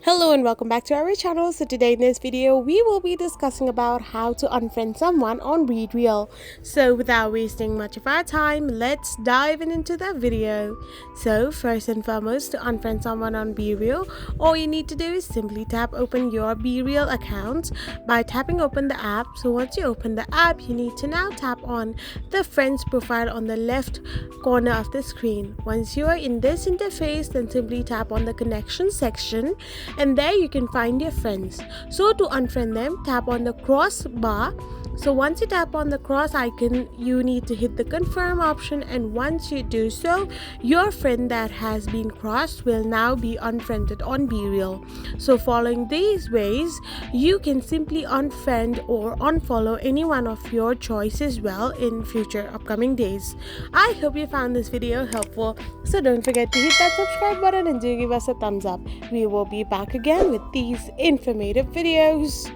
Hello and welcome back to our channel. So today in this video we will be discussing about how to unfriend someone on Bereal. So without wasting much of our time, let's dive into the video. So first and foremost, to unfriend someone on Bereal, all you need to do is simply tap open your Bereal account by tapping open the app. So once you open the app, you need to now tap on the friends profile on the left corner of the screen. Once you are in this interface, then simply tap on the connection section, and there you can find your friends. So to unfriend them, tap on the cross bar. So once you tap on the cross icon, you need to hit the confirm option, and once you do so, your friend that has been crossed will now be unfriended on Bereal. So following these ways, you can simply unfriend or unfollow any one of your choice as well in future upcoming days. I hope you found this video helpful, so don't forget to hit that subscribe button and do give us a thumbs up. We will be back again with these informative videos.